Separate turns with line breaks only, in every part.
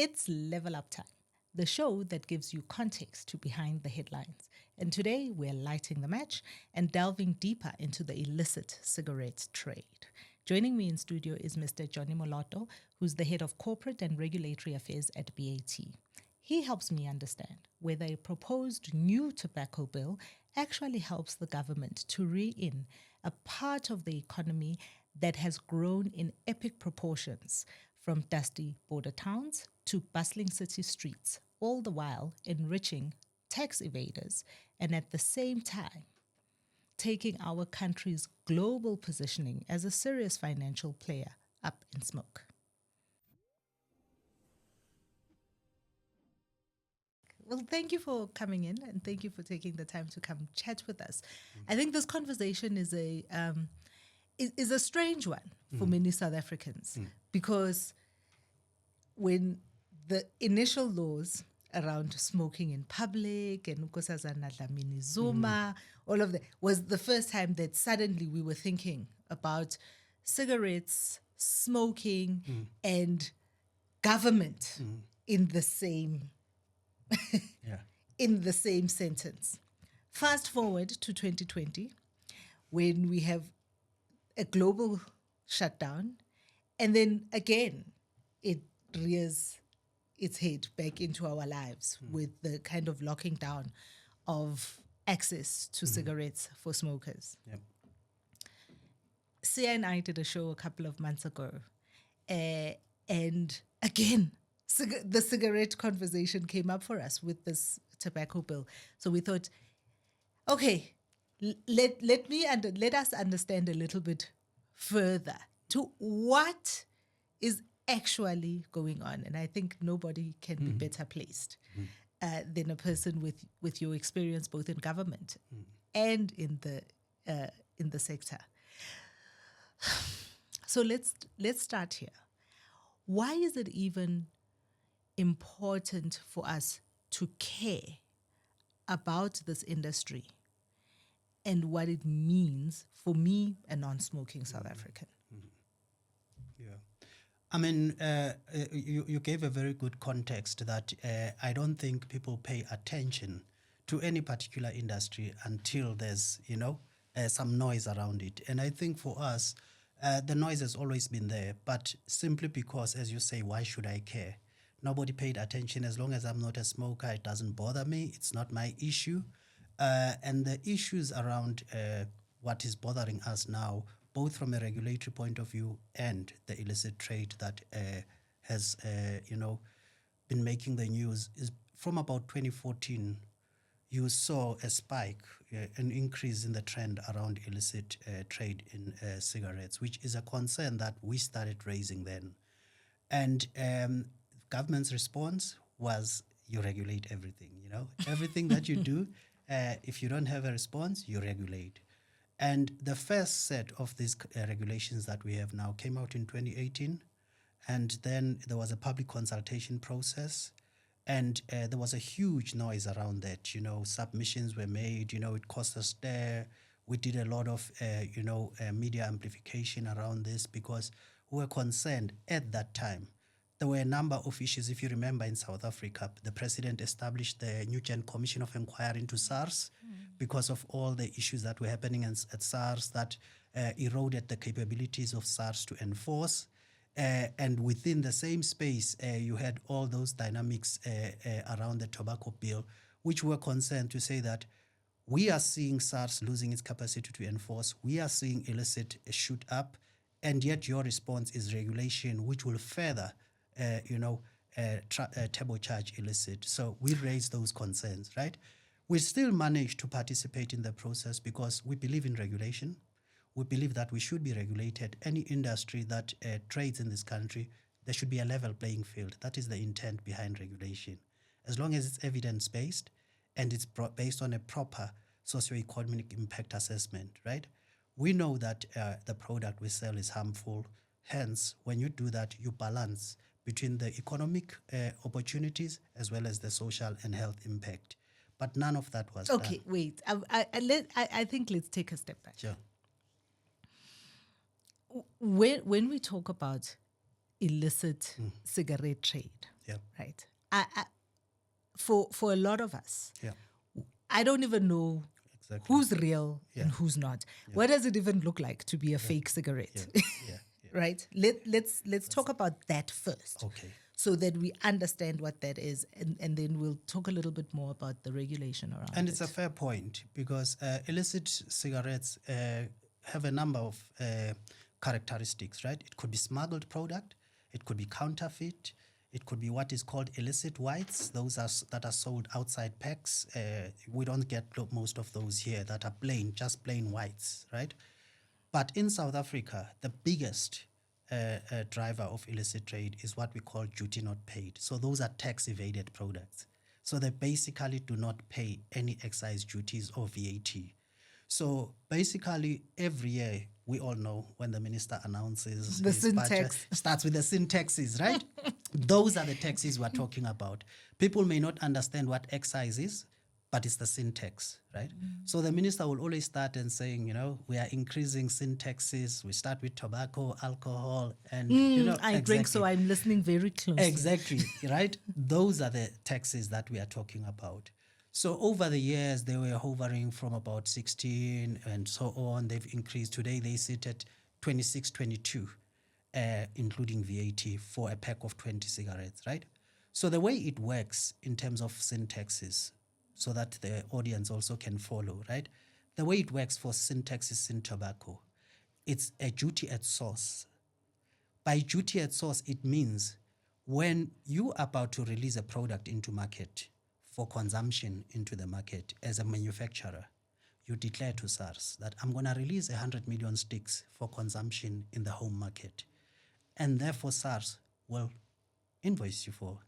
It's Level Up Time, the show that gives you context to behind the headlines. And today we're lighting the match and delving deeper into the illicit cigarette trade. Joining me in studio is Mr. Johnny Moloto, who's the head of corporate and regulatory affairs at BAT. He helps me understand whether a proposed new tobacco bill actually helps the government to reel in a part of the economy that has grown in epic proportions, from dusty border towns to bustling city streets, all the while enriching tax evaders and at the same time taking our country's global positioning as a serious financial player up in smoke. Well, thank you for coming in and thank you for taking the time to come chat with us. I think this conversation is a strange one for many South Africans because when the initial laws around smoking in public and Nkosazana Dlamini Zuma, all of that was the first time that suddenly we were thinking about cigarettes, smoking, and government in the same in the same sentence. Fast forward to 2020, when we have a global shutdown, and then again it rears its head back into our lives with the kind of locking down of access to cigarettes for smokers.
Yep.
Sia and I did a show a couple of months ago, and again, the cigarette conversation came up for us with this tobacco bill. So we thought, okay, let us understand a little bit further to what is actually going on. And I think nobody can be better placed than a person with your experience both in government and in the sector. So let's start here. Why is it even important for us to care about this industry and what it means for me, a non-smoking South African?
Yeah. I mean, you gave a very good context that I don't think people pay attention to any particular industry until there's, some noise around it. And I think for us, the noise has always been there, but simply because, as you say, why should I care? Nobody paid attention. As long as I'm not a smoker, it doesn't bother me. It's not my issue. And the issues around what is bothering us now, both from a regulatory point of view and the illicit trade that has, been making the news, is from about 2014, you saw a spike, an increase in the trend around illicit trade in cigarettes, which is a concern that we started raising then. And government's response was, you regulate everything, everything that you do. If you don't have a response, you regulate. And the first set of these regulations that we have now came out in 2018. And then there was a public consultation process. And there was a huge noise around that. Submissions were made, it cost us there. We did a lot of, media amplification around this because we were concerned at that time. There were a number of issues. If you remember, in South Africa, the president established the New Gen Commission of Inquiry into SARS because of all the issues that were happening at SARS that eroded the capabilities of SARS to enforce. And within the same space, you had all those dynamics around the tobacco bill, which were concerned to say that we are seeing SARS losing its capacity to enforce. We are seeing illicit shoot up, and yet your response is regulation, which will further turbocharge illicit. So we raised those concerns, right? We still managed to participate in the process because we believe in regulation. We believe that we should be regulated. Any industry that trades in this country, there should be a level playing field. That is the intent behind regulation. As long as it's evidence-based and it's based on a proper socioeconomic impact assessment, right? We know that the product we sell is harmful. Hence, when you do that, you balance between the economic opportunities as well as the social and health impact. But none of that was done.
Okay, wait. I think let's take a step back.
Sure.
When we talk about illicit cigarette trade,
Yeah.
right? For a lot of us,
Yeah.
I don't even know
Exactly.
who's real
Yeah.
and who's not. What does it even look like to be a fake cigarette?
Yeah. Yeah.
Right? Let's talk about that first.
Okay.
So that we understand what that is, and then we'll talk a little bit more about the regulation around
And
it.
it's a fair point because illicit cigarettes have a number of characteristics, right? It could be smuggled product, it could be counterfeit, it could be what is called illicit whites. Those that are sold outside packs. We don't get most of those here that are just plain whites, right? But in South Africa, the biggest driver of illicit trade is what we call duty not paid. So those are tax evaded products. So they basically do not pay any excise duties or VAT. So basically, every year, we all know when the minister announces
The
his
sin
budget,
tax.
starts with the sin taxes, right? Those are the taxes we're talking about. People may not understand what excise is, but it's the sin tax, right? So the minister will always start and saying, we are increasing sin taxes. We start with tobacco, alcohol, and
I drink, so I'm listening very closely.
Exactly, right? Those are the taxes that we are talking about. So over the years, they were hovering from about 16 and so on. They've increased. Today, they sit at 26, 22, including VAT for a pack of 20 cigarettes, right? So the way it works in terms of sin taxes, so that the audience also can follow, right? The way it works for sin taxes in tobacco, it's a duty at source. By duty at source, it means when you are about to release a product into market for consumption into the market as a manufacturer, you declare to SARS that I'm going to release 100 million sticks for consumption in the home market. And therefore, SARS will invoice you for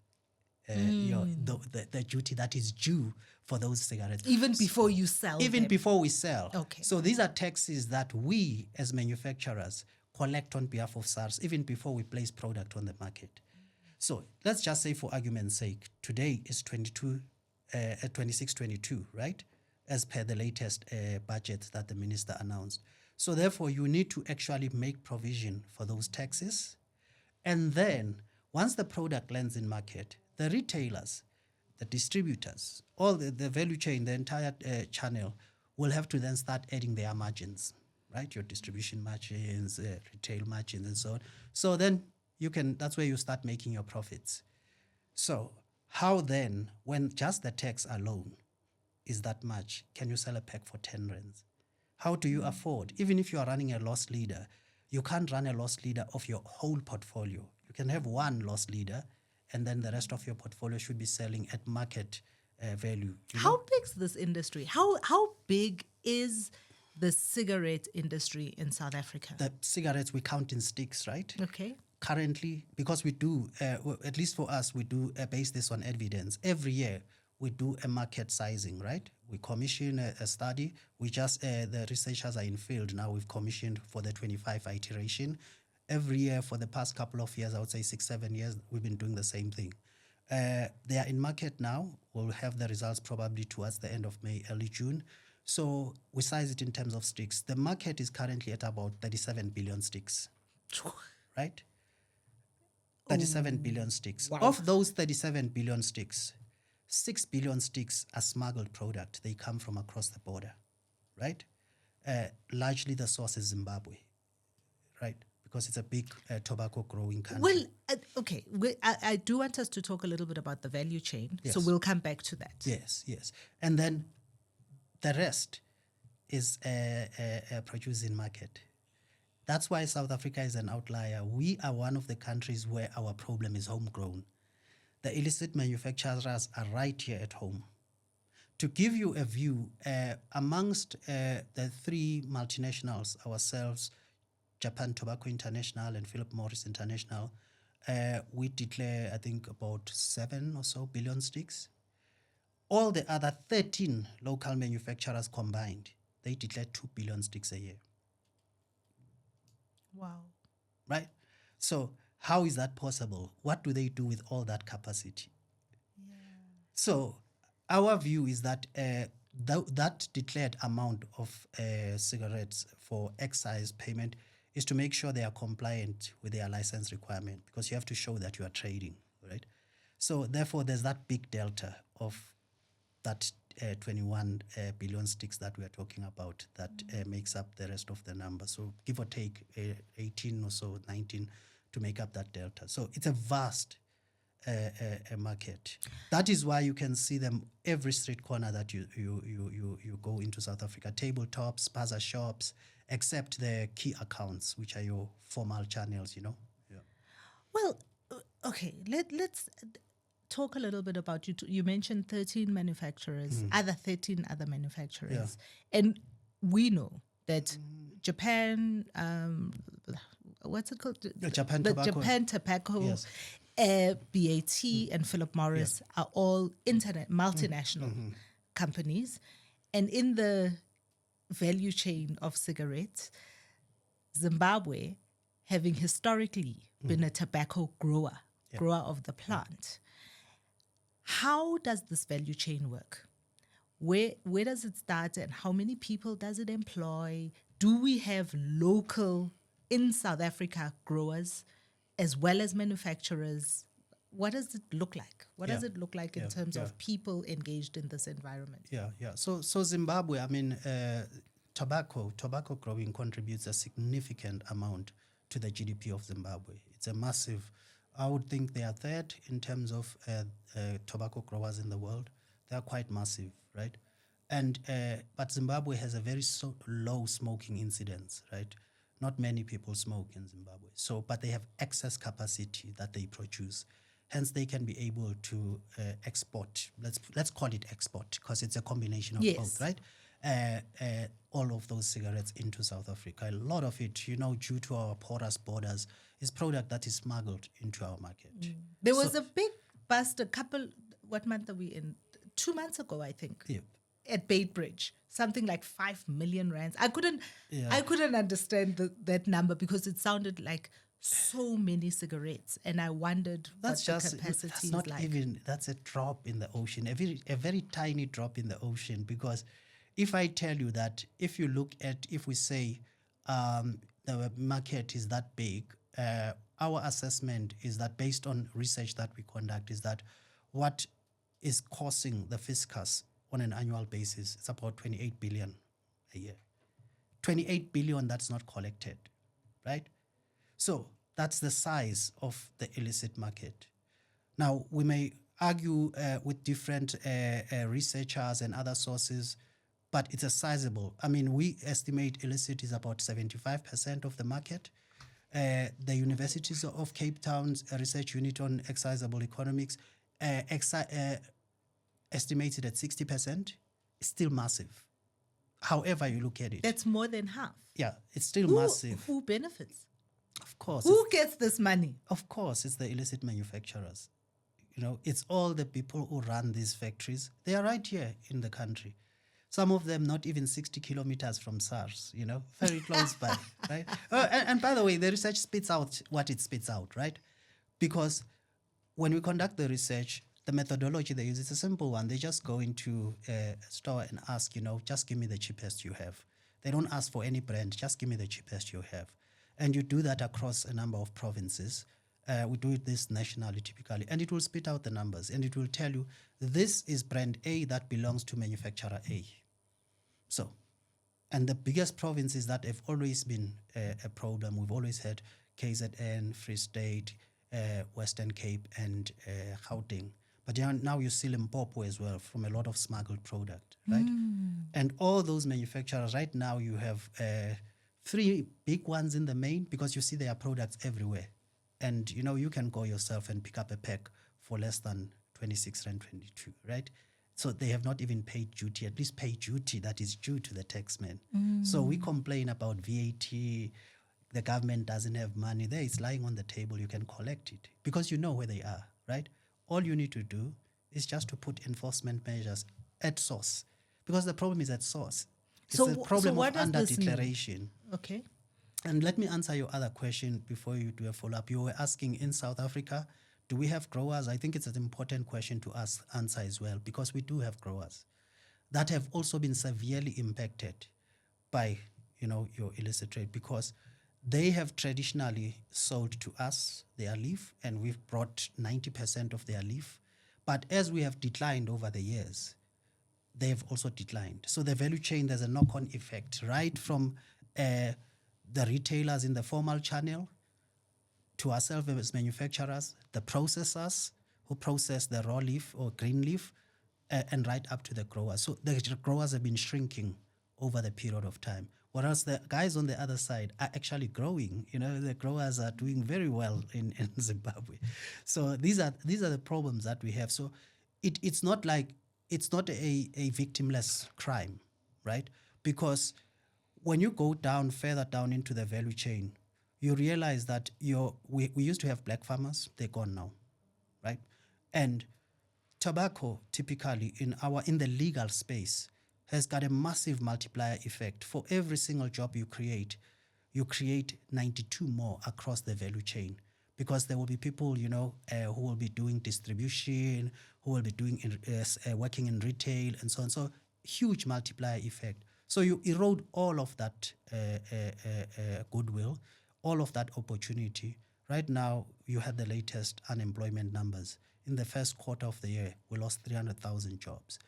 the duty that is due for those cigarettes.
Even before you sell
Even
them.
before we sell.
Okay.
So these are taxes that we as manufacturers collect on behalf of SARS even before we place product on the market. So let's just say for argument's sake, today is 2622, right? As per the latest budget that the minister announced. So therefore, you need to actually make provision for those taxes. And then once the product lands in market, the retailers, the distributors, all the value chain, the entire channel will have to then start adding their margins, right? Your distribution margins, retail margins, and so on. So then that's where you start making your profits. So how then, when just the tax alone is that much, can you sell a pack for 10 rands? How do you afford? Even if you are running a loss leader, you can't run a loss leader of your whole portfolio. You can have one loss leader, and then the rest of your portfolio should be selling at market value.
How big is this industry? How big is the cigarette industry in South Africa?
The cigarettes we count in sticks, right?
Okay.
Currently, because we do, at least for us, we do base this on evidence. Every year, we do a market sizing, right? We commission a study. The researchers are in field now. We've commissioned for the 25 iteration. Every year for the past couple of years, I would say 6-7 years, we've been doing the same thing. They are in market now. We'll have the results probably towards the end of May, early June. So we size it in terms of sticks. The market is currently at about 37 billion sticks, right? 37 billion sticks.
Wow.
Of those 37 billion sticks, 6 billion sticks are smuggled product. They come from across the border, right? Largely the source is Zimbabwe, right? Because it's a big tobacco growing country.
Well, okay. I do want us to talk a little bit about the value chain.
Yes.
So we'll come back to that.
Yes. And then the rest is produced in market. That's why South Africa is an outlier. We are one of the countries where our problem is homegrown. The illicit manufacturers are right here at home. To give you a view, amongst the three multinationals, ourselves, Japan Tobacco International and Philip Morris International, we declare, I think, about 7 or so billion sticks. All the other 13 local manufacturers combined, they declare 2 billion sticks a year.
Wow.
Right? So how is that possible? What do they do with all that capacity? Yeah. So our view is that that declared amount of cigarettes for excise payment is to make sure they are compliant with their license requirement, because you have to show that you are trading, right? So therefore, there's that big delta of that 21 billion sticks that we are talking about that makes up the rest of the number. So give or take 18 or so, 19 to make up that delta. So it's a vast market. That is why you can see them every street corner that you go into South Africa, tabletops, bazaar shops, except the key accounts, which are your formal channels, Yeah.
Well, okay, let's talk a little bit about you. You mentioned 13 manufacturers, 13 other manufacturers. And we know that Japan, what's it called?
The Japan Tobacco.
Japan Tobacco,
Yes.
BAT, and Philip Morris are all multinational companies. And in the value chain of cigarettes, Zimbabwe, having historically been a tobacco grower of the plant, how does this value chain work? Where does it start and how many people does it employ? Do we have local in South Africa growers as well as manufacturers? What does it look like? What does it look like in terms of people engaged in this environment?
So Zimbabwe, I mean, tobacco growing contributes a significant amount to the GDP of Zimbabwe. It's a massive, I would think they are third in terms of tobacco growers in the world. They are quite massive, right? And but Zimbabwe has a very low smoking incidence, right? Not many people smoke in Zimbabwe. So, but they have excess capacity that they produce. Hence, they can be able to export. Let's call it export because it's a combination of both, right? All of those cigarettes into South Africa. A lot of it, due to our porous borders, is product that is smuggled into our market.
There was a big bust what month are we in? 2 months ago, I think, at Beitbridge. Something like 5 million rands. I couldn't understand that number because it sounded like so many cigarettes, and I wondered what the capacity is like.
That's a drop in the ocean, a very tiny drop in the ocean. Because if I tell you that, if we say the market is that big, our assessment is that based on research that we conduct is that what is costing the fiscus on an annual basis, it's about 28 billion a year. 28 billion that's not collected, right? So that's the size of the illicit market. Now, we may argue with different researchers and other sources, but it's a sizable. I mean, we estimate illicit is about 75% of the market. The Universities of Cape Town's research unit on excisable economics estimated at 60%. It's still massive. However you look at it.
That's more than half.
Yeah, it's still massive.
Who benefits?
Of course.
Who gets this money?
Of course, it's the illicit manufacturers. It's all the people who run these factories. They are right here in the country. Some of them not even 60 kilometers from SARS, very close by, right? And by the way, the research spits out what it spits out, right? Because when we conduct the research, the methodology they use is a simple one. They just go into a store and ask, just give me the cheapest you have. They don't ask for any brand, just give me the cheapest you have. And you do that across a number of provinces. We do this nationally typically, and it will spit out the numbers, and it will tell you this is brand A that belongs to manufacturer A. So, and the biggest provinces that have always been a problem, we've always had KZN, Free State, Western Cape, and Gauteng. But now you see Limpopo as well from a lot of smuggled product, right? And all those manufacturers, right now you have 3 big ones in the main because you see their products everywhere. And, you can go yourself and pick up a pack for less than 26 Rand 22, right? So they have not even paid duty, at least pay duty that is due to the taxman. So we complain about VAT, the government doesn't have money. There it's lying on the table, you can collect it because you know where they are, right? All you need to do is just to put enforcement measures at source because the problem is at source. It's a problem of under-declaration.
Okay.
And let me answer your other question before you do a follow-up. You were asking in South Africa, do we have growers? I think it's an important question to answer as well because we do have growers that have also been severely impacted by, your illicit trade because They have traditionally sold to us their leaf, and we've brought 90% of their leaf. But as we have declined over the years, they've also declined. So the value chain, there's a knock-on effect, right from the retailers in the formal channel to ourselves as manufacturers, the processors who process the raw leaf or green leaf, and right up to the growers. So the growers have been shrinking over the period of time, whereas the guys on the other side are actually growing. The growers are doing very well in Zimbabwe. So these are the problems that we have. So it's not a victimless crime, right? Because when you go further down into the value chain, you realize that we used to have black farmers, they're gone now, right? And tobacco typically in the legal space has got a massive multiplier effect. For every single job you create 92 more across the value chain, because there will be people, who will be doing distribution, who will be doing working in retail and so on. So huge multiplier effect. So you erode all of that goodwill, all of that opportunity. Right now, you had the latest unemployment numbers. In the first quarter of the year, we lost 300,000 jobs.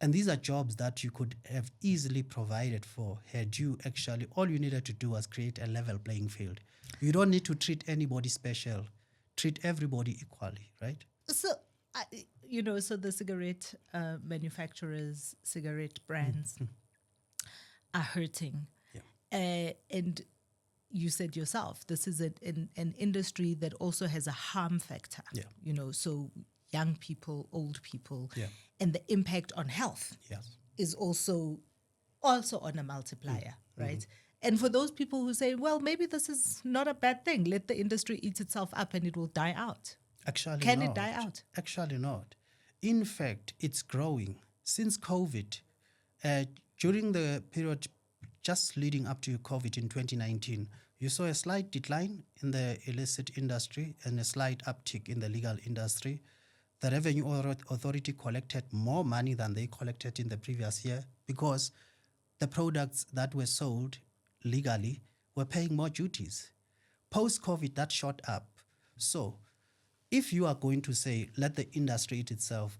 And these are jobs that you could have easily provided for had you actually, all you needed to do was create a level playing field. You don't need to treat anybody special. Treat everybody equally, right?
So, so the cigarette manufacturers, cigarette brands are hurting.
Yeah.
And you said yourself, this is an industry that also has a harm factor.
Yeah.
So young people, old people,
Yeah.
and the impact on health
Yes.
is also on a multiplier, right? And for those people who say, well, maybe this is not a bad thing, let the industry eat itself up and it will die out.
Actually,
Can
not.
it die out?
Actually, not. In fact, it's growing. Since COVID, during the period just leading up to COVID in 2019, you saw a slight decline in the illicit industry and a slight uptick in the legal industry. The Revenue Authority collected more money than they collected in the previous year because the products that were sold legally were paying more duties. Post-COVID, that shot up. So if you are going to say, let the industry eat itself,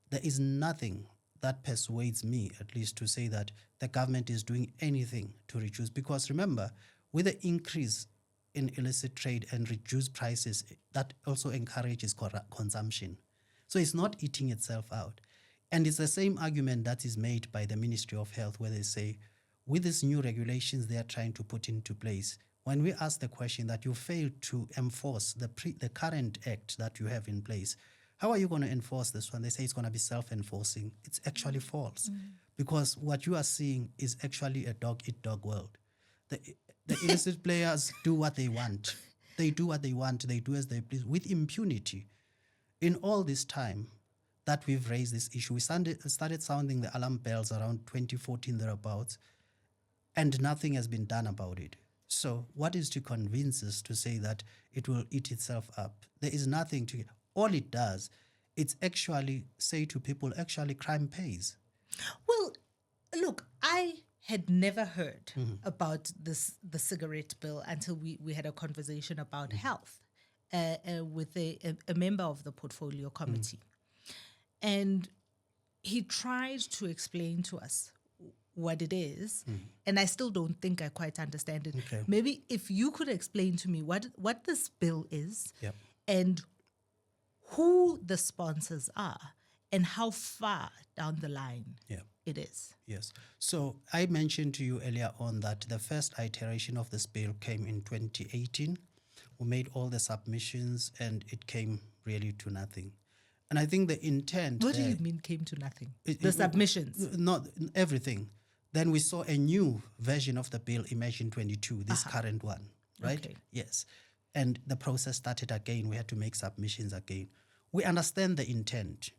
there is nothing that persuades me, at least, to say that the government is doing anything to reduce. Because remember, with the increase in illicit trade and reduced prices, that also encourages consumption. So it's not eating itself out. And it's the same argument that is made by the Ministry of Health, where they say, with these new regulations they are trying to put into place, when we ask the question that you failed to enforce the current act that you have in place, how are you going to enforce this one? They say it's going to be self-enforcing. It's actually false, because what you are seeing is actually a dog-eat-dog world. The illicit players do what they want. They do what they want. They do as they please with impunity. In all this time that we've raised this issue, we started sounding the alarm bells around 2014 thereabouts, and nothing has been done about it. So what is to convince us to say that it will eat itself up? There is nothing to... All it does, it's actually say to people, actually crime pays.
Well, look, I had never heard about the cigarette bill until we had a conversation about health with a member of the portfolio committee. And he tried to explain to us what it is, and I still don't think I quite understand it.
Okay.
Maybe if you could explain to me what this bill is,
Yep.
and who the sponsors are, and how far down the line it is.
Yes. So I mentioned to you earlier on that the first iteration of this bill came in 2018. We made all the submissions and it came really to nothing. And I think the intent...
What do you mean came to nothing? The submissions?
Not everything. Then we saw a new version of the bill emerge in 22, this current one, right?
Okay.
Yes. And the process started again. We had to make submissions again. We understand the intent.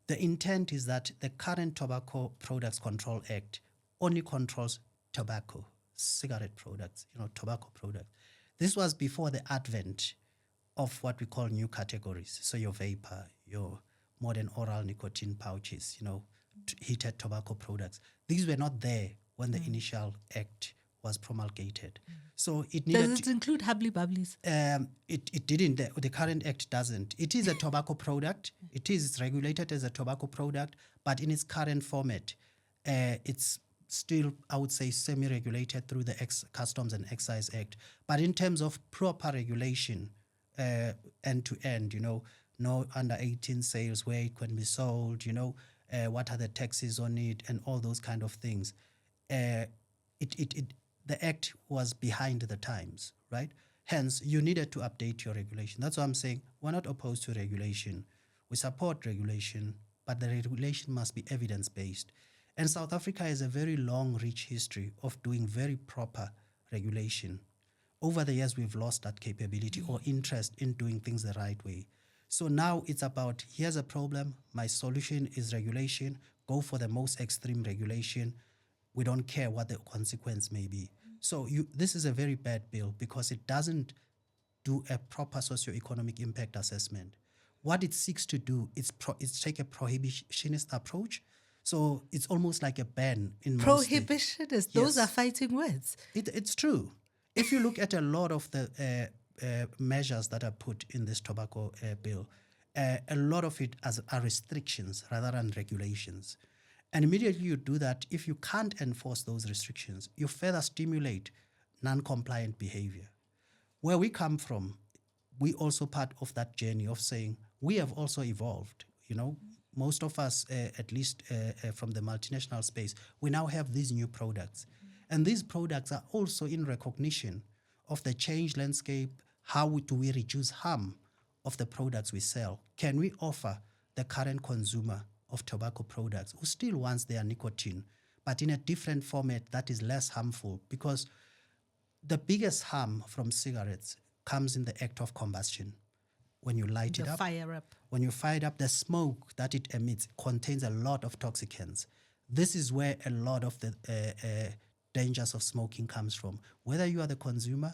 The intent is that the current Tobacco Products Control Act only controls tobacco, cigarette products, tobacco products. This was before the advent of what we call new categories. So your vapor, your modern oral nicotine pouches, heated tobacco products. These were not there when the initial act was promulgated. So it
Does
needed
it include Hubbly Bubblies?
it didn't. The current act doesn't. It is a tobacco product. It is regulated as a tobacco product, but in its current format, it's still, I would say, semi-regulated through the Customs and Excise Act. But in terms of proper regulation, end to end, no under 18 sales, where it can be sold, what are the taxes on it, and all those kind of things. The act was behind the times, right? Hence, you needed to update your regulation. That's why I'm saying we're not opposed to regulation. We support regulation, but the regulation must be evidence-based. And South Africa has a very long, rich history of doing very proper regulation. Over the years, we've lost that capability or interest in doing things the right way. So now it's about, here's a problem, my solution is regulation, go for the most extreme regulation. We don't care what the consequence may be. So this is a very bad bill because it doesn't do a proper socioeconomic impact assessment. What it seeks to do is take a prohibitionist approach. So it's almost like a ban in most
Prohibitionist. Those are fighting words.
It's true. If you look at a lot of the measures that are put in this tobacco bill, a lot of it are restrictions rather than regulations. And immediately you do that, if you can't enforce those restrictions, you further stimulate non-compliant behavior. Where we come from, we also part of that journey of saying we have also evolved. Most of us, at least from the multinational space, we now have these new products. And these products are also in recognition of the changed landscape. How do we reduce harm of the products we sell? Can we offer the current consumer of tobacco products who still wants their nicotine, but in a different format that is less harmful? Because the biggest harm from cigarettes comes in the act of combustion. When you light it up, when you fire it up, the smoke that it emits contains a lot of toxicants. This is where a lot of the dangers of smoking comes from, whether you are the consumer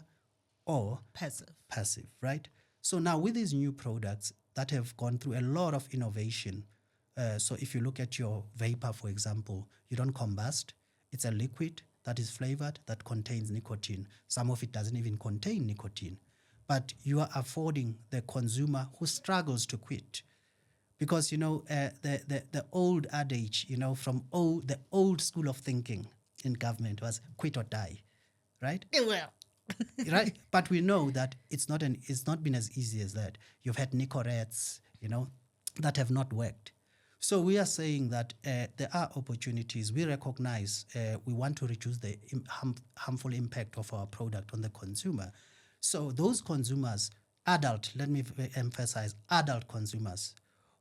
or passive, right? So now with these new products that have gone through a lot of innovation, so if you look at your vapor, for example, you don't combust. It's a liquid that is flavored, that contains nicotine. Some of it doesn't even contain nicotine. But you are affording the consumer who struggles to quit. Because, the old adage, from the old school of thinking in government was quit or die, right?
Well.
Right? But we know that it's not been as easy as that. You've had Nicorettes, that have not worked. So we are saying that there are opportunities. We recognize we want to reduce the harmful impact of our product on the consumer. So those consumers, let me emphasize, adult consumers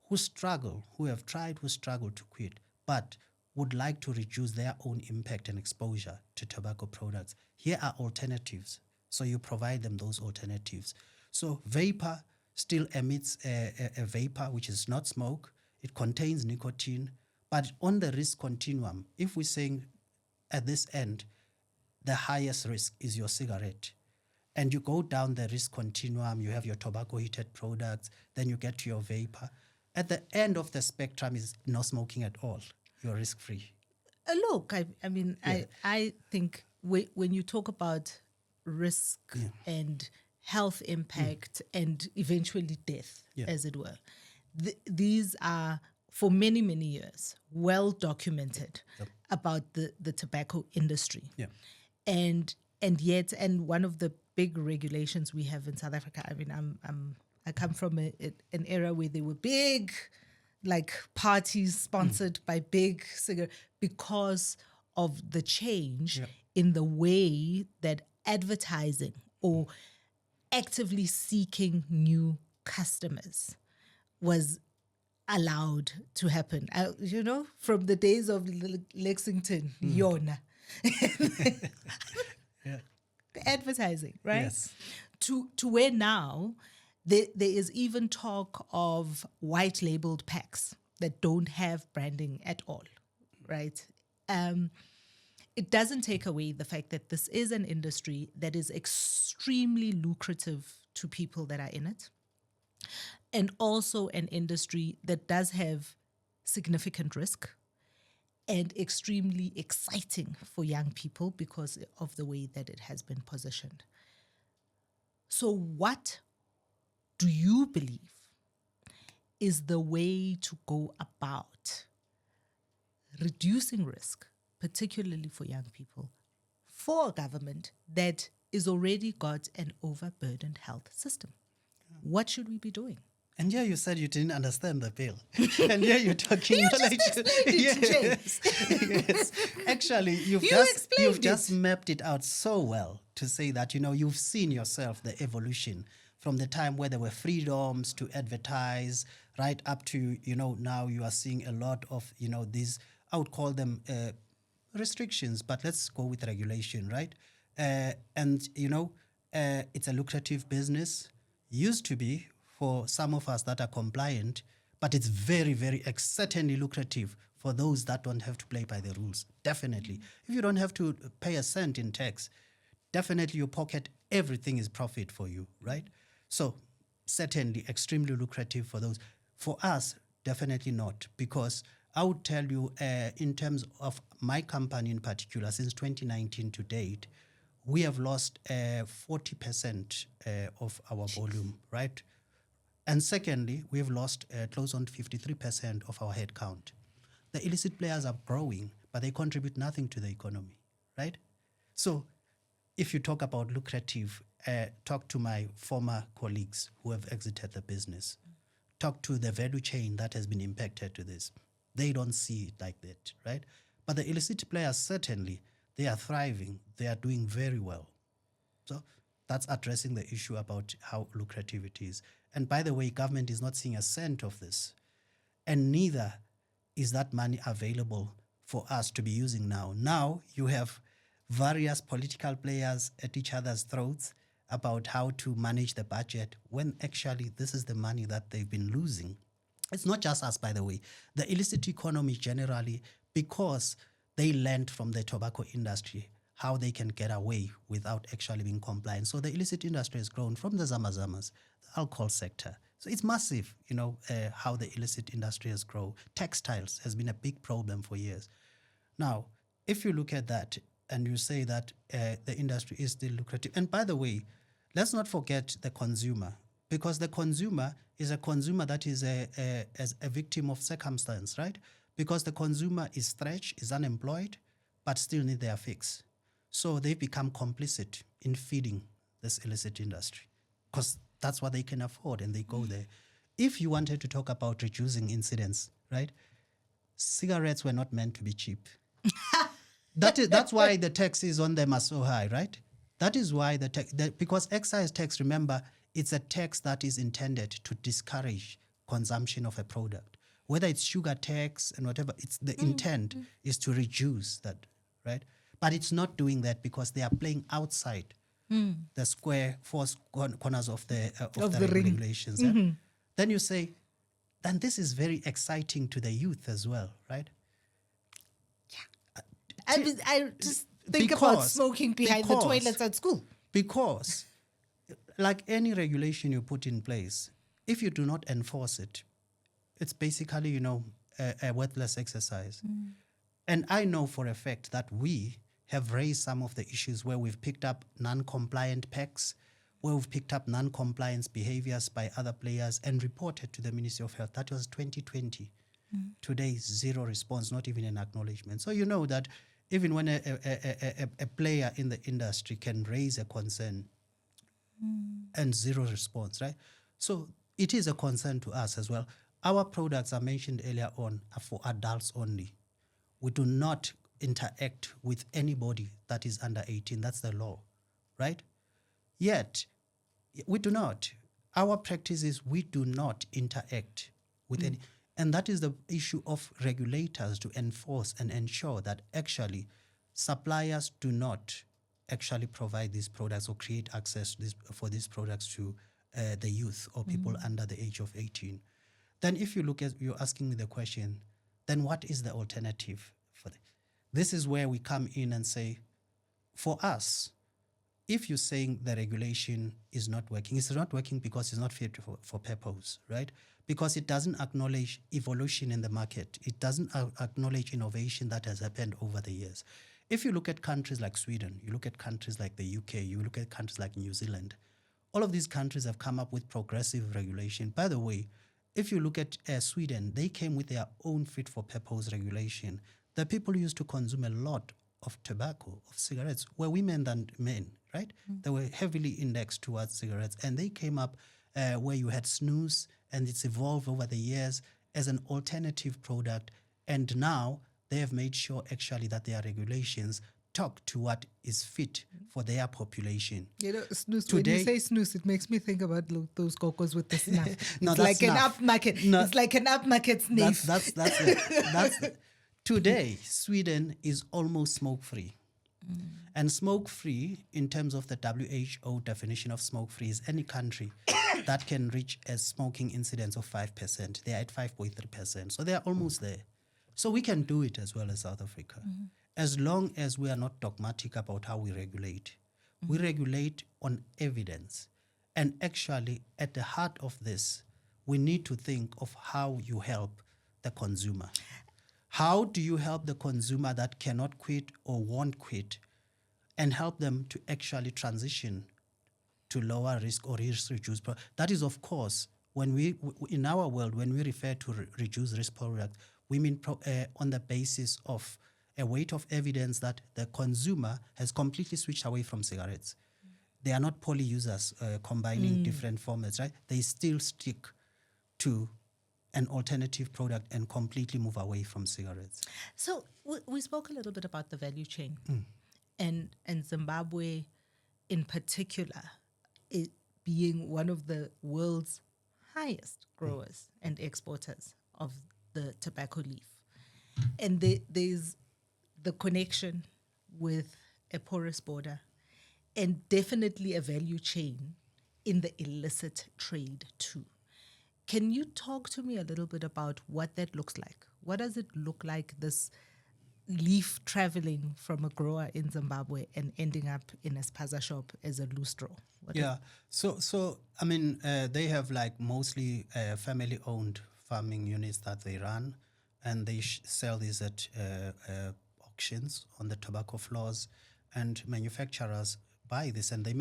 who struggle, who have tried, who struggle to quit, but would like to reduce their own impact and exposure to tobacco products. Here are alternatives. So you provide them those alternatives. So vapor still emits a vapor, which is not smoke. It contains nicotine. But on the risk continuum, if we're saying at this end, the highest risk is your cigarette, and you go down the risk continuum, you have your tobacco-heated products, then you get to your vapor. At the end of the spectrum is no smoking at all. You're risk-free.
Look, I think when you talk about risk and health impact and eventually death, as it were, these are, for many, many years, well documented about the tobacco industry.
Yeah.
And yet one of the big regulations we have in South Africa, I come from an era where there were big, like, parties sponsored by big cigarette, because of the change in the way that advertising or actively seeking new customers was allowed to happen. From the days of Lexington, Yona. Advertising, right?
Yes.
To where now there is even talk of white labeled packs that don't have branding at all, right? It doesn't take away the fact that this is an industry that is extremely lucrative to people that are in it, and also an industry that does have significant risk. and extremely exciting for young people because of the way that it has been positioned. So, what do you believe is the way to go about reducing risk, particularly for young people, for a government that is already got an overburdened health system? What should we be doing?
And yeah, you said you didn't understand the bill. And yeah, you're talking
You just explained it,
yes. Actually, you've just mapped it out so well to say that, you've seen yourself the evolution from the time where there were freedoms to advertise right up to, now you are seeing a lot of, these, I would call them restrictions, but let's go with regulation, right? And it's a lucrative business. Used to be for some of us that are compliant, but it's very, very certainly lucrative for those that don't have to play by the rules. Definitely. If you don't have to pay a cent in tax, definitely your pocket, everything is profit for you, right? So certainly extremely lucrative for those. For us, definitely not, because I would tell you in terms of my company in particular, since 2019 to date, we have lost 40% of our volume, right? And secondly, we've lost close on 53% of our headcount. The illicit players are growing, but they contribute nothing to the economy, right? So if you talk about lucrative, talk to my former colleagues who have exited the business. Talk to the value chain that has been impacted to this. They don't see it like that, right? But the illicit players, certainly, they are thriving. They are doing very well. So that's addressing the issue about how lucrative it is. And by the way, government is not seeing a cent of this. And neither is that money available for us to be using now. Now you have various political players at each other's throats about how to manage the budget, when actually this is the money that they've been losing. It's not just us, by the way. The illicit economy generally, because they learned from the tobacco industry how they can get away without actually being compliant. So the illicit industry has grown from the zamazamas, the alcohol sector. So it's massive, how the illicit industry has grown. Textiles has been a big problem for years. Now, if you look at that and you say that the industry is still lucrative, and by the way, let's not forget the consumer, because the consumer is a consumer that is as a victim of circumstance, right? Because the consumer is stretched, is unemployed, but still need their fix. So they become complicit in feeding this illicit industry because that's what they can afford, and they go there. If you wanted to talk about reducing incidents, right? Cigarettes were not meant to be cheap. That's why the tax is on them are so high, right? That is why because excise tax, remember, it's a tax that is intended to discourage consumption of a product. Whether it's sugar tax and whatever, it's the intent is to reduce that, right? But it's not doing that because they are playing outside the four corners of the regulations. Yeah? Then you say, then this is very exciting to the youth as well, right?
I just think about smoking behind the toilets at school.
Because, like any regulation you put in place, if you do not enforce it, it's basically, a worthless exercise. And I know for a fact that we have raised some of the issues where we've picked up non-compliant packs, where we've picked up non-compliance behaviors by other players and reported to the Ministry of Health. That was 2020. Today, zero response, not even an acknowledgement. So you know that even when a player in the industry can raise a concern and zero response, right? So it is a concern to us as well. Our products, I mentioned earlier on, are for adults only. We do not interact with anybody that is under 18. That's the law, right? Yet, we do not. Our practice is we do not interact with any. And that is the issue of regulators to enforce and ensure that actually suppliers do not actually provide these products or create access for these products to the youth or people under the age of 18. Then if you look at, you're asking me the question, then what is the alternative for that? This is where we come in and say, for us, if you're saying the regulation is not working, it's not working because it's not fit for purpose, right? because it doesn't acknowledge evolution in the market. It doesn't acknowledge innovation that has happened over the years. If you look at countries like Sweden, you look at countries like the UK, you look at countries like New Zealand, all of these countries have come up with progressive regulation. By the way, if you look at Sweden, they came with their own fit-for-purpose regulation. The people used to consume a lot of tobacco, of cigarettes, were women than men, right? They were heavily indexed towards cigarettes. And they came up where you had snus, and it's evolved over the years as an alternative product. And now they have made sure actually that their regulations talk to what is fit for their population.
You know, snus, when you say snus, it makes me think about those cocos with the snuff.
No,
it's
that's
like
snuff.
an upmarket.
No,
it's like an upmarket sniff.
That's it. Today, Sweden is almost smoke-free. And smoke-free, in terms of the WHO definition of smoke-free, is any country that can reach a smoking incidence of 5%. They are at 5.3%. So they are almost there. So we can do it as well as South Africa. As long as we are not dogmatic about how we regulate. We regulate on evidence. And actually, at the heart of this, we need to think of how you help the consumer. How do you help the consumer that cannot quit or won't quit, and help them to actually transition to lower risk or risk reduced product? That is, of course, when we, in our world, when we refer to reduced risk product, we mean on the basis of a weight of evidence that the consumer has completely switched away from cigarettes. They are not poly users combining different formats, right? They still stick to an alternative product and completely move away from cigarettes.
So we spoke a little bit about the value chain, and Zimbabwe in particular, it being one of the world's highest growers and exporters of the tobacco leaf. And there's the connection with a porous border and definitely a value chain in the illicit trade too. Can you talk to me a little bit about what that looks like? What does it look like, this leaf traveling from a grower in Zimbabwe and ending up in a spaza shop as a loose straw?
So I mean, they have like mostly family-owned farming units that they run, and they sell these at auctions on the tobacco floors, and manufacturers buy this, and they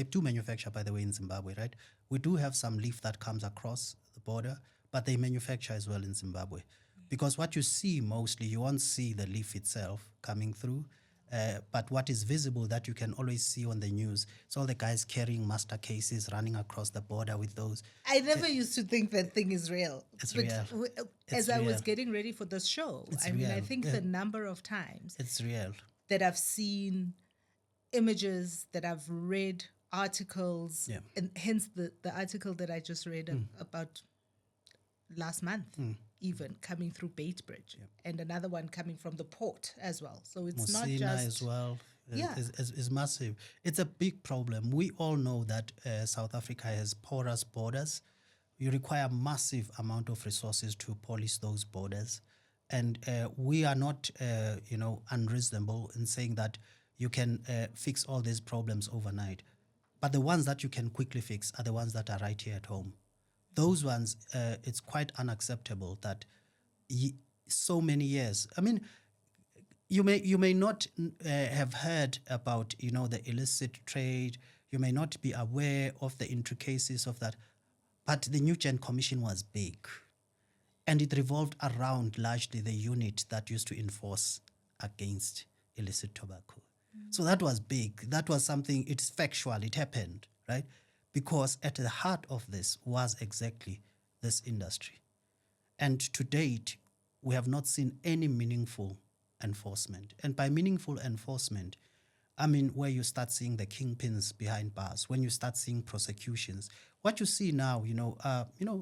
do manufacture, by the way, in Zimbabwe, right? We do have some leaf that comes across the border, but they manufacture as well in Zimbabwe. Because what you see mostly, you won't see the leaf itself coming through, but what is visible that you can always see on the news, it's all the guys carrying master cases running across the border with those.
I never used to think that thing is real.
It's
but
real.
As I was getting ready for this show,
It's
I mean, I
real.
think the number of times
It's real.
that I've seen images, that I've read articles, and hence the article that I just read about last month, even coming through Baitbridge, and another one coming from the port as well. So it's
Musina
not just
as well is massive. It's a big problem. We all know that South Africa has porous borders. You require a massive amount of resources to police those borders. And we are not, unreasonable in saying that you can fix all these problems overnight. But the ones that you can quickly fix are the ones that are right here at home. Those ones, it's quite unacceptable that so many years. I mean, you may not have heard about, the illicit trade. You may not be aware of the intricacies of that. But the New Gen Commission was big. And it revolved around largely the unit that used to enforce against illicit tobacco. So that was big. That was something, it's factual, it happened, right? Because at the heart of this was exactly this industry. And to date, we have not seen any meaningful enforcement. And by meaningful enforcement, I mean where you start seeing the kingpins behind bars, when you start seeing prosecutions. What you see now,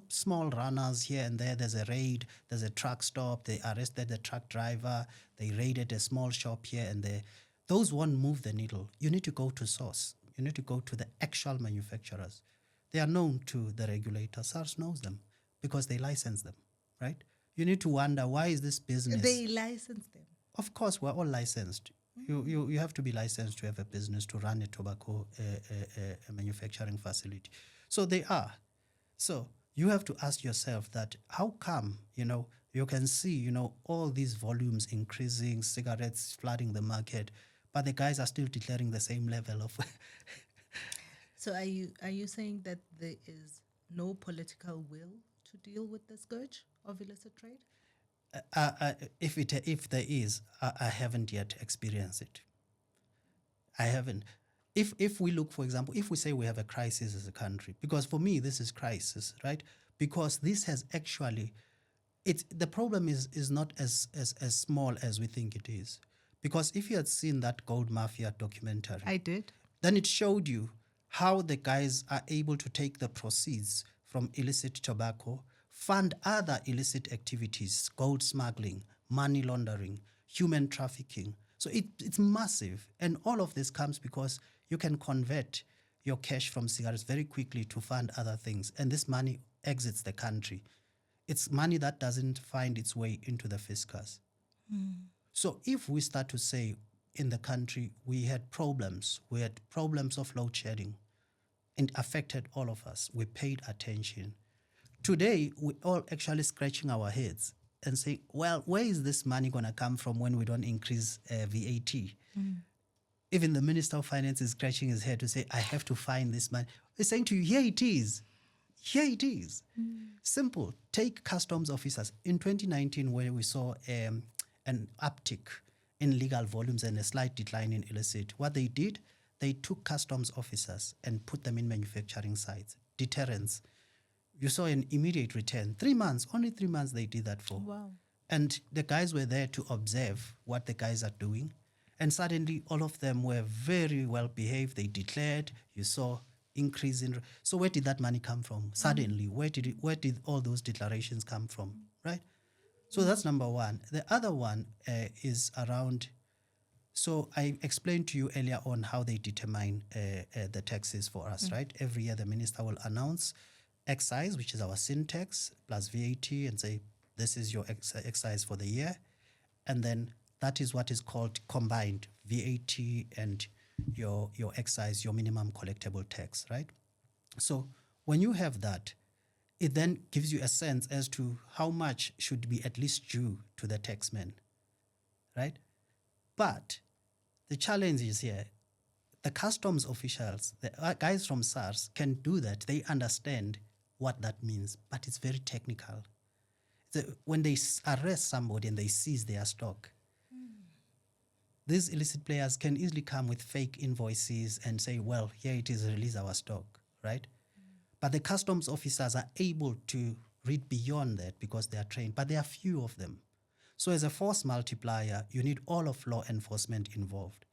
small runners here and there, there's a raid, there's a truck stop, they arrested the truck driver, they raided a small shop here and there. Those won't move the needle. You need to go to source. You need to go to the actual manufacturers. They are known to the regulator. SARS knows them because they license them, right? You need to wonder, why is this business?
They license them.
Of course, we're all licensed. You have to be licensed to have a business, to run a tobacco manufacturing facility. So they are. So you have to ask yourself that how come, you can see, all these volumes increasing, cigarettes flooding the market, but the guys are still declaring the same level of.
So are you saying that there is no political will to deal with the scourge of illicit trade?
If there is, I haven't yet experienced it. I haven't. If we look, for example, if we say we have a crisis as a country, because for me this is crisis, right? Because this has actually, the problem is not as small as we think it is. Because if you had seen that Gold Mafia documentary,
I did.
then it showed you how the guys are able to take the proceeds from illicit tobacco, fund other illicit activities, gold smuggling, money laundering, human trafficking. So it's massive. And all of this comes because you can convert your cash from cigarettes very quickly to fund other things. And this money exits the country. It's money that doesn't find its way into the fiscus. So if we start to say in the country we had problems of load shedding, and affected all of us, we paid attention. Today, we're all actually scratching our heads and saying, well, where is this money going to come from when we don't increase VAT? Even the Minister of Finance is scratching his head to say, I have to find this money. He's saying to you, here it is. Here it is. Simple. Take customs officers. In 2019, where we saw an uptick in legal volumes and a slight decline in illicit, what they did, they took customs officers and put them in manufacturing sites. Deterrence. You saw an immediate return. 3 months, only 3 months they did that for.
Wow.
And the guys were there to observe what the guys are doing. And suddenly all of them were very well behaved. They declared, you saw increase in. So where did that money come from? Suddenly, where did all those declarations come from, right? So that's number one. The other one is around. So I explained to you earlier on how they determine the taxes for us, right? Every year the minister will announce excise, which is our sin tax, plus VAT, and say, this is your excise for the year. And then that is what is called combined VAT and your excise, your minimum collectible tax, right? So when you have that, it then gives you a sense as to how much should be at least due to the taxman, right? But the challenge is here. The customs officials, the guys from SARS can do that. They understand what that means, but it's very technical. When they arrest somebody and they seize their stock, these illicit players can easily come with fake invoices and say, well, here it is, release our stock, right? But the customs officers are able to read beyond that because they are trained, but there are few of them. So as a force multiplier, you need all of law enforcement involved.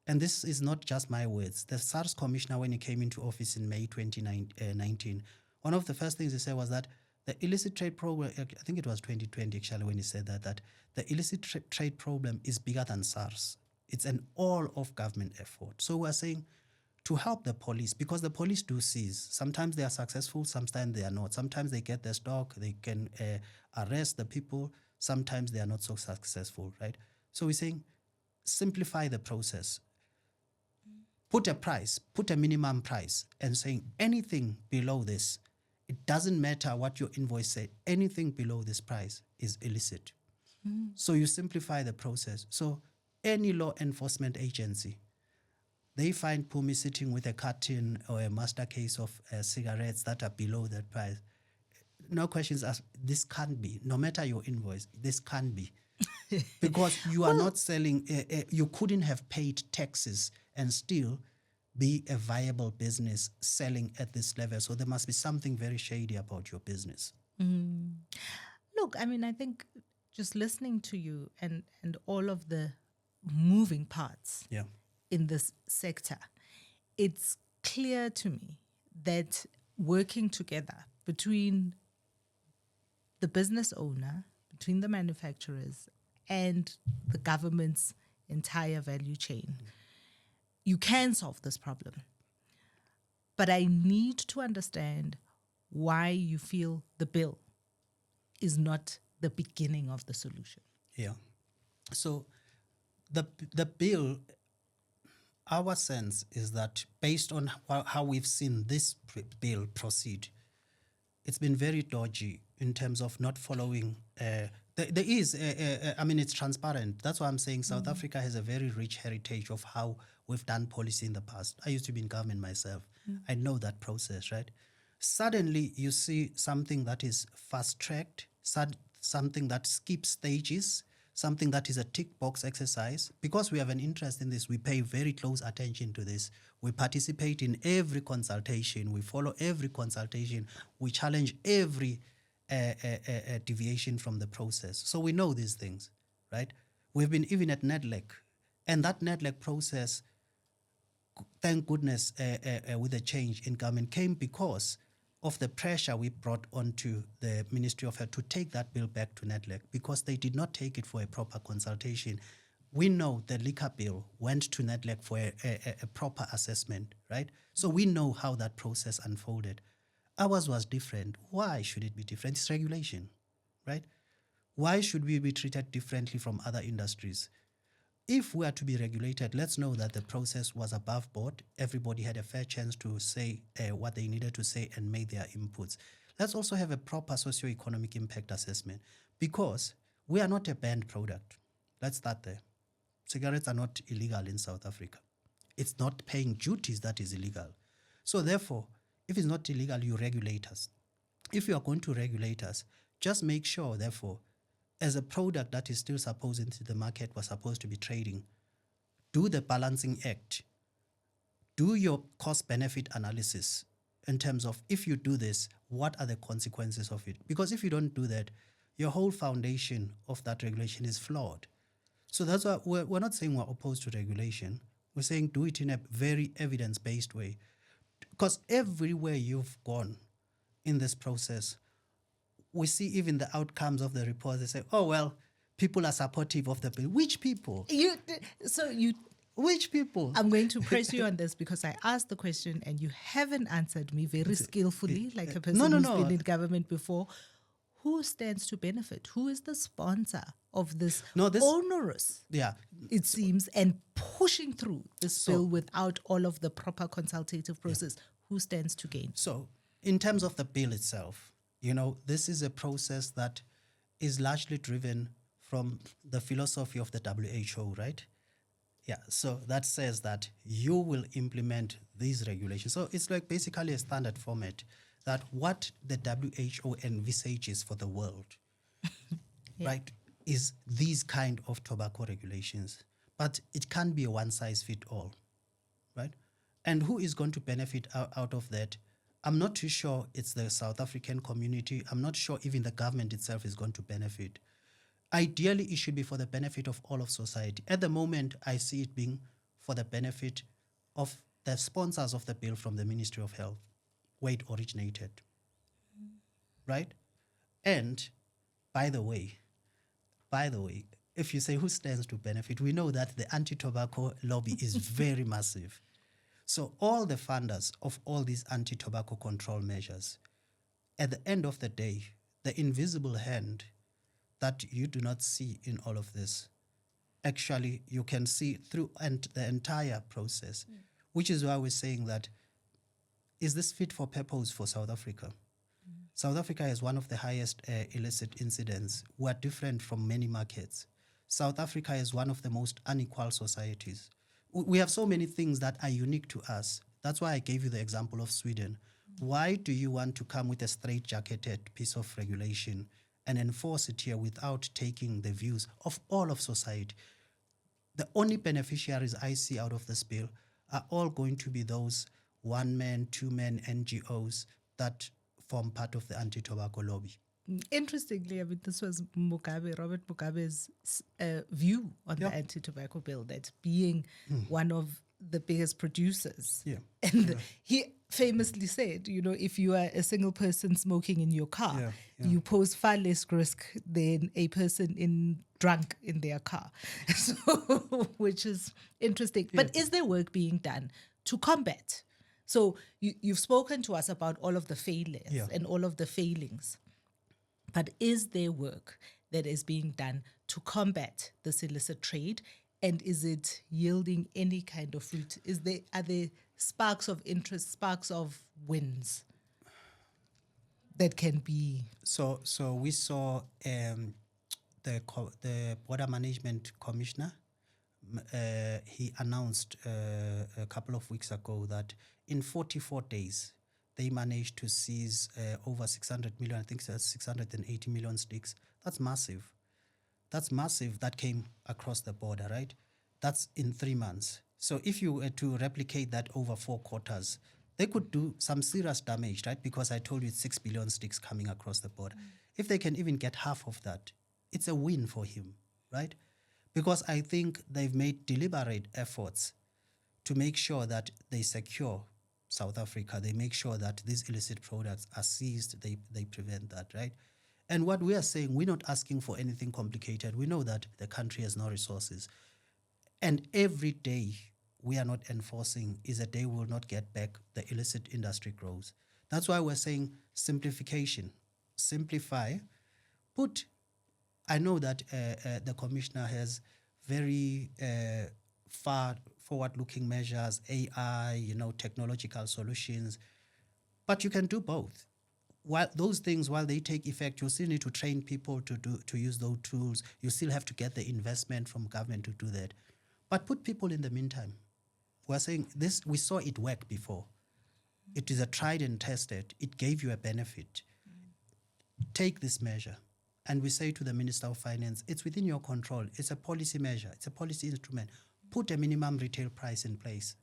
And this is not just my words. The SARS commissioner, when he came into office in May 2019, one of the first things he said was that the illicit trade program, I think it was 2020 actually when he said that the illicit trade problem is bigger than SARS. It's an all-of-government effort. So we're saying to help the police, because the police do seize. Sometimes they are successful, sometimes they are not. Sometimes they get their stock, they can arrest the people. Sometimes they are not so successful, right? So we're saying simplify the process. Put a price, put a minimum price, and saying anything below this, it doesn't matter what your invoice said, anything below this price is illicit. So you simplify the process. So any law enforcement agency, they find Phumi sitting with a carton or a master case of cigarettes that are below that price. No questions asked. This can't be. No matter your invoice, this can't be. Because you are not selling, you couldn't have paid taxes and still be a viable business selling at this level. So there must be something very shady about your business.
Look, I mean, I think just listening to you and all of the moving parts
Yeah.
in this sector, it's clear to me that working together between the business owner, between the manufacturers, and the government's entire value chain, you can solve this problem. But I need to understand why you feel the bill is not the beginning of the solution.
Yeah. So the bill, our sense is that based on how we've seen this bill proceed, it's been very dodgy in terms of not following. There is, it's transparent. That's why I'm saying South Africa has a very rich heritage of how we've done policy in the past. I used to be in government myself. I know that process, right? Suddenly, you see something that is fast-tracked, something that skips stages, something that is a tick box exercise. Because we have an interest in this, we pay very close attention to this. We participate in every consultation. We follow every consultation. We challenge every deviation from the process. So we know these things, right? We've been even at NEDLEC. And that NEDLEC process, thank goodness, with the change in government came because of the pressure we brought onto the Ministry of Health to take that bill back to NEDLEC because they did not take it for a proper consultation. We know the liquor bill went to NEDLEC for a proper assessment, right? So we know how that process unfolded. Ours was different. Why should it be different? It's regulation, right? Why should we be treated differently from other industries? If we are to be regulated, let's know that the process was above board. Everybody had a fair chance to say what they needed to say and make their inputs. Let's also have a proper socio-economic impact assessment because we are not a banned product. Let's start there. Cigarettes are not illegal in South Africa. It's not paying duties that is illegal. So therefore, if it's not illegal, you regulate us. If you are going to regulate us, just make sure, therefore, as a product that is still supposed into the market was supposed to be trading, do the balancing act. Do your cost-benefit analysis in terms of if you do this, what are the consequences of it? Because if you don't do that, your whole foundation of that regulation is flawed. So that's why we're not saying we're opposed to regulation. We're saying do it in a very evidence-based way. Because everywhere you've gone in this process, we see even the outcomes of the report. They say, oh, well, people are supportive of the bill. Which people? Which people?
I'm going to press you on this because I asked the question and you haven't answered me very skillfully, like a person who's been in government before. Who stands to benefit? Who is the sponsor of this onerous, it seems, and pushing through this bill without all of the proper consultative process? Who stands to gain?
So in terms of the bill itself, this is a process that is largely driven from the philosophy of the WHO, right? Yeah, so that says that you will implement these regulations. So it's like basically a standard format that what the WHO envisages for the world, right, is these kind of tobacco regulations. But it can't be a one-size-fits-all, right? And who is going to benefit out of that? I'm not too sure it's the South African community. I'm not sure even the government itself is going to benefit. Ideally, it should be for the benefit of all of society. At the moment, I see it being for the benefit of the sponsors of the bill from the Ministry of Health, where it originated, right? And by the way, if you say who stands to benefit, we know that the anti-tobacco lobby is very massive. So all the funders of all these anti-tobacco control measures, at the end of the day, the invisible hand that you do not see in all of this, actually you can see through the entire process, which is why we're saying that, is this fit for purpose for South Africa? South Africa has one of the highest illicit incidents. We're different from many markets. South Africa is one of the most unequal societies. We have so many things that are unique to us. That's why I gave you the example of Sweden. Why do you want to come with a straight-jacketed piece of regulation and enforce it here without taking the views of all of society? The only beneficiaries I see out of this bill are all going to be those one-man, two-man NGOs that form part of the anti-tobacco lobby.
Interestingly, I mean, this was Robert Mugabe's view on the anti-tobacco bill, that being one of the biggest producers. And he famously said, if you are a single person smoking in your car, you pose far less risk than a person drunk in their car. So, which is interesting. But is there work being done to combat? So you've spoken to us about all of the failures and all of the failings. But is there work that is being done to combat this illicit trade? And is it yielding any kind of fruit? Are there sparks of interest, sparks of wins? that can be?
So we saw the Border Management Commissioner. He announced a couple of weeks ago that in 44 days they managed to seize over 600 million. I think that's 680 million sticks. That's massive. That's massive. That came across the border, right? That's in 3 months. So if you were to replicate that over 4 quarters, they could do some serious damage, right? Because I told you it's 6 billion sticks coming across the border. If they can even get half of that, it's a win for him, right? Because I think they've made deliberate efforts to make sure that they secure South Africa. They make sure that these illicit products are seized. They prevent that, right? And what we are saying, we're not asking for anything complicated. We know that the country has no resources. And every day we are not enforcing is a day we will not get back. The illicit industry grows. That's why we're saying simplification. Simplify. I know that the commissioner has very far forward-looking measures, AI, technological solutions, but you can do both. While they take effect, you still need to train people to use those tools. You still have to get the investment from government to do that. But put people in the meantime. We're saying this, we saw it work before. It is a tried and tested. It gave you a benefit. Take this measure. And we say to the Minister of Finance, it's within your control. It's a policy measure. It's a policy instrument. Put a minimum retail price in place.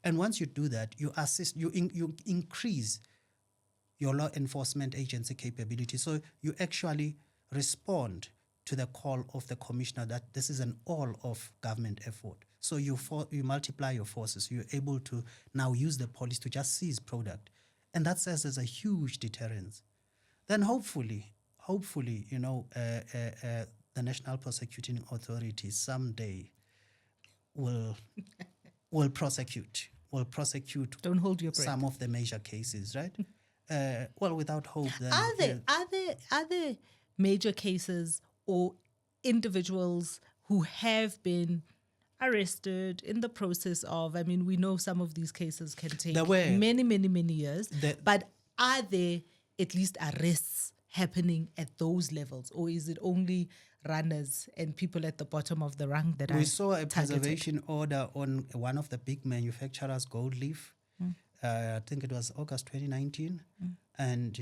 And once you do that, you increase your law enforcement agency capability. So you actually respond to the call of the commissioner that this is an all of government effort. So you multiply your forces. You're able to now use the police to just seize product. And that serves as a huge deterrence. Then hopefully, the National Prosecuting Authority someday will prosecute.
Don't hold your breath.
Some of the major cases, right? Without hope, then
Are there major cases or individuals who have been arrested in the process of? I mean, we know some of these cases can take many years. But are there at least arrests happening at those levels, or is it only runners and people at the bottom of the rung that are targeted?
We saw a preservation order on one of the big manufacturers, Gold Leaf. I think it was August 2019. And,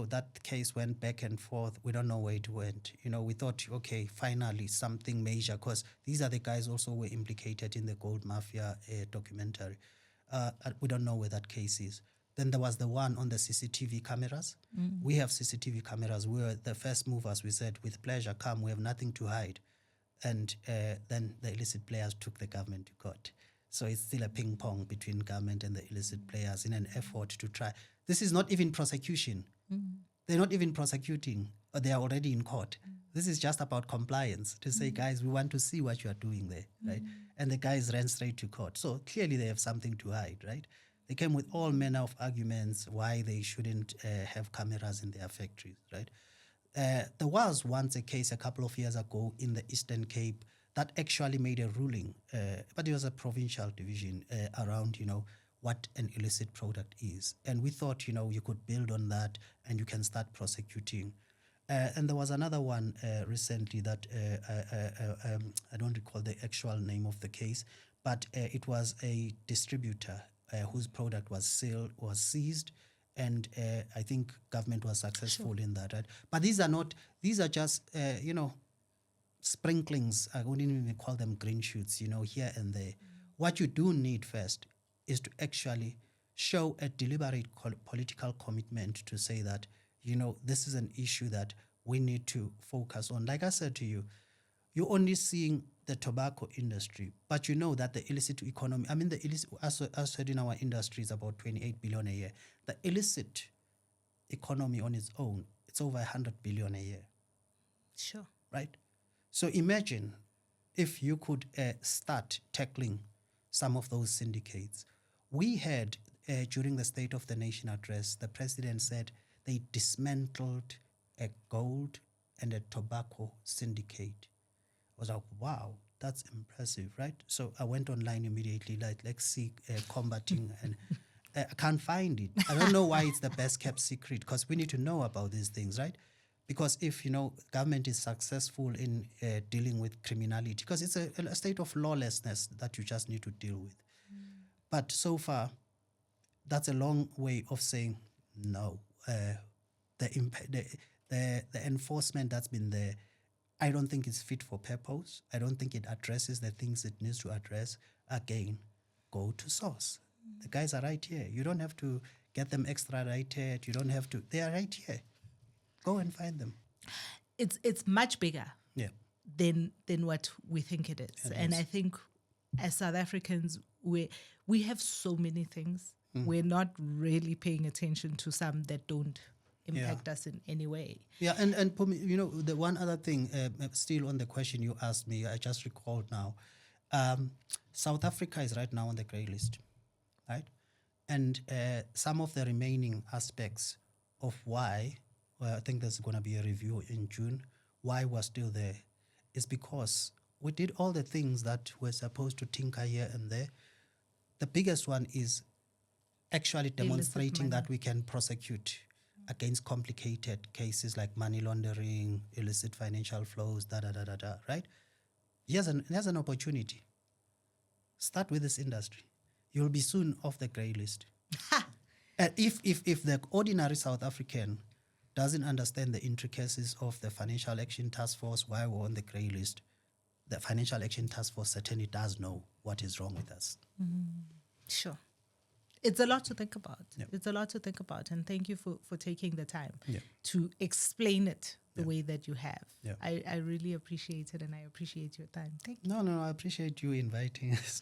that case went back and forth. We don't know where it went. We thought, okay, finally something major, because these are the guys also were implicated in the gold mafia documentary. We don't know where that case is. Then there was the one on the CCTV cameras. We have CCTV cameras. We were the first movers. We said, with pleasure, come, we have nothing to hide. And then the illicit players took the government to court. So it's still a ping pong between government and the illicit players in an effort to try. This is not even prosecution. They're not even prosecuting, or they are already in court. This is just about compliance to say, guys, we want to see what you are doing there, right? And the guys ran straight to court. So clearly they have something to hide, right? They came with all manner of arguments why they shouldn't have cameras in their factories, right? There was once a case a couple of years ago in the Eastern Cape that actually made a ruling, but it was a provincial division around, what an illicit product is. And we thought, you could build on that and you can start prosecuting. And there was another one recently that I don't recall the actual name of the case, but it was a distributor whose product was seized, and I think government was successful in that, right? But these are just, sprinklings. I wouldn't even call them green shoots, here and there. What you do need first is to actually show a deliberate political commitment to say that, this is an issue that we need to focus on. Like I said to you, you're only seeing the tobacco industry, but you know that the illicit economy, the illicit, as said in our industry, is about 28 billion a year. The illicit economy on its own, it's over 100 billion a year.
Sure.
Right? So imagine if you could start tackling some of those syndicates. We had, during the State of the Nation address, the president said they dismantled a gold and a tobacco syndicate. I was like, wow, that's impressive, right? So I went online immediately, let's see combating. I can't find it. I don't know why it's the best kept secret, because we need to know about these things, right? Because if, government is successful in dealing with criminality, because it's a state of lawlessness that you just need to deal with. But so far, that's a long way of saying no. The enforcement that's been there, I don't think it's fit for purpose. I don't think it addresses the things it needs to address. Again, go to source. The guys are right here. You don't have to get them extradited. You don't have to. They are right here. Go and find them.
It's much bigger than what we think it is. And I think as South Africans, we have so many things. We're not really paying attention to some that don't impact us in any way.
Yeah, and Phumi, the one other thing, still on the question you asked me, I just recalled now. South Africa is right now on the grey list, right? And some of the remaining aspects of why, I think there's going to be a review in June, why we're still there, is because we did all the things that we're supposed to tinker here and there. The biggest one is actually demonstrating that we can prosecute against complicated cases like money laundering, illicit financial flows, right? Here's an opportunity. Start with this industry. You'll be soon off the grey list. And if the ordinary South African doesn't understand the intricacies of the Financial Action Task Force, why we're on the grey list, the Financial Action Task Force certainly does know what is wrong with us.
Sure. It's a lot to think about.
Yep.
It's a lot to think about. And thank you for taking the time
Yep.
to explain it the
Yep.
way that you have.
Yep.
I really appreciate it, and I appreciate your time. Thank you.
No, I appreciate you inviting us.